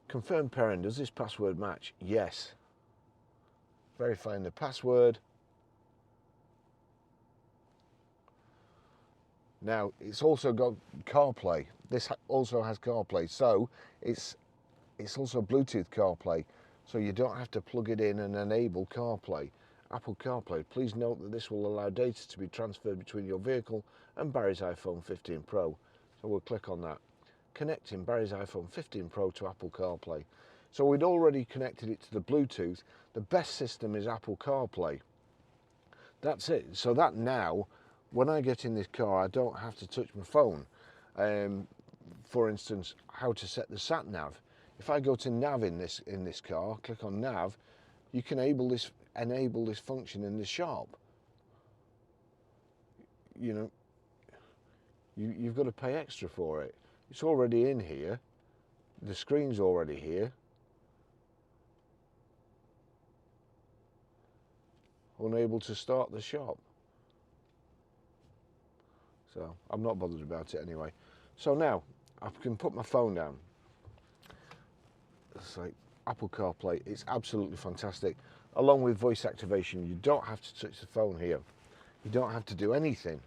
Confirm pairing, does this password match? Yes. Verifying the password. Now, it's also got CarPlay. This also has CarPlay, so it's also Bluetooth CarPlay, so you don't have to plug it in and enable CarPlay. Apple CarPlay, please note that this will allow data to be transferred between your vehicle and Barry's iPhone 15 Pro. So we'll click on that. Connecting Barry's iPhone 15 Pro to Apple CarPlay. So we'd already connected it to the Bluetooth. The best system is Apple CarPlay. That's it. So that now, when I get in this car, I don't have to touch my phone. For instance, how to set the sat nav. If I go to nav in this car, click on nav, you can enable this function in the shop. You know, you've got to pay extra for it. It's already in here. The screen's already here. Unable to start the shop. So I'm not bothered about it anyway. So now I can put my phone down. It's like Apple CarPlay, it's absolutely fantastic. Along with voice activation, you don't have to touch the phone here. You don't have to do anything.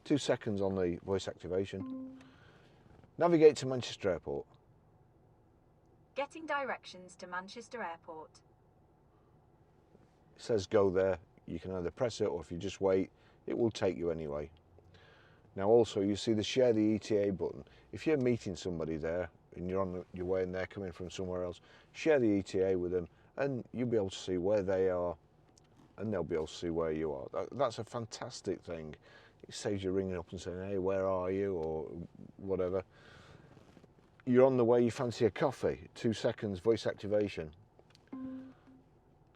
2 seconds on the voice activation. Navigate to Manchester Airport. Getting directions to Manchester Airport. It says go there. You can either press it, or if you just wait, it will take you anyway. Now also, you see the share the ETA button. If you're meeting somebody there and you're on your way and they're coming from somewhere else, share the ETA with them and you'll be able to see where they are and they'll be able to see where you are. That's a fantastic thing. It saves you ringing up and saying, hey, where are you, or whatever. You're on the way, you fancy a coffee. 2 seconds, voice activation.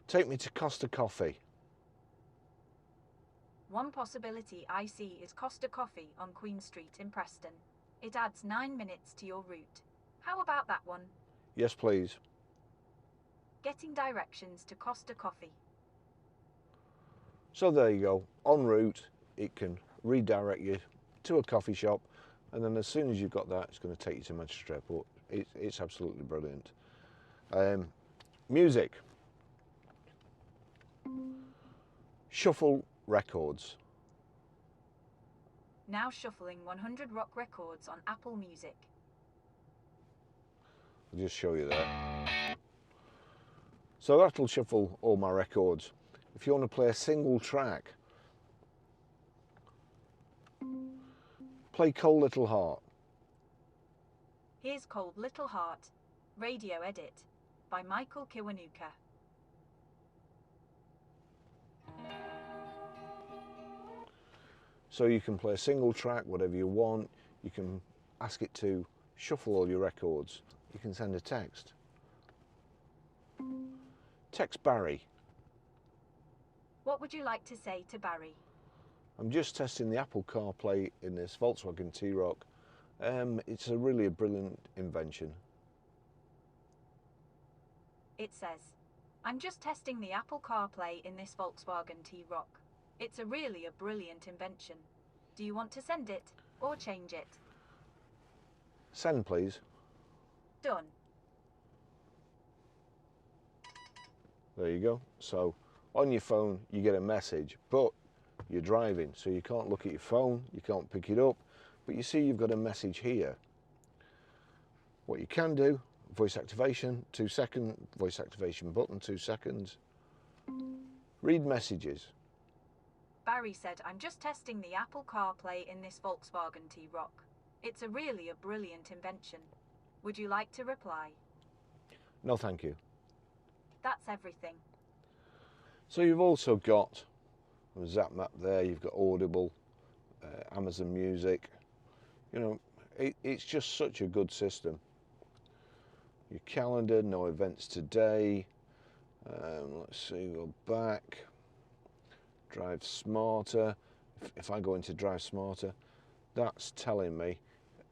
Take me to Costa Coffee. One possibility I see is Costa Coffee on Queen Street in Preston. It adds 9 minutes to your route. How about that one? Yes, please. Getting directions to Costa Coffee. So there you go. En route, it can redirect you to a coffee shop, and then as soon as you've got that, it's going to take you to Manchester Airport. It's absolutely brilliant. Music. Shuffle records. Now shuffling 100 rock records on Apple Music. I'll just show you there. So that'll shuffle all my records. If you want to play a single track, play Cold Little Heart. Here's Cold Little Heart, radio edit, by Michael Kiwanuka. So you can play a single track, whatever you want. You can ask it to shuffle all your records. You can send a text. Text Barry. What would you like to say to Barry? I'm just testing the Apple CarPlay in this Volkswagen T Roc. It's really a brilliant invention. It says, I'm just testing the Apple CarPlay in this Volkswagen T Roc. It's really a brilliant invention. Do you want to send it or change it? Send, please. Done. There you go. So on your phone, you get a message, but you're driving, so you can't look at your phone, you can't pick it up, but you see you've got a message here. What you can do, voice activation, 2 second, voice activation button, 2 seconds. Read messages. Barry said, I'm just testing the Apple CarPlay in this Volkswagen T Roc. It's really a brilliant invention. Would you like to reply? No, thank you. That's everything. So you've also got a Zap Map there, you've got Audible, Amazon Music. You know, it's just such a good system. Your calendar, no events today. Let's see, go back. Drive Smarter. If I go into Drive Smarter, that's telling me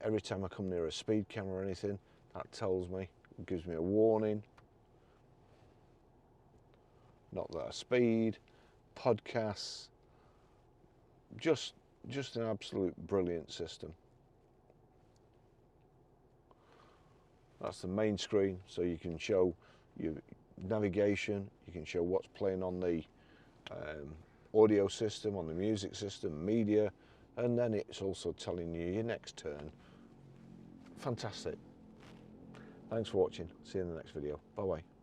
every time I come near a speed camera or anything, that tells me, gives me a warning. Not that I speed. Podcasts. Just an absolute brilliant system. That's the main screen, so you can show your navigation, you can show what's playing on the audio system, on the music system, media, and then it's also telling you your next turn. Fantastic. Thanks for watching. See you in the next video. Bye bye.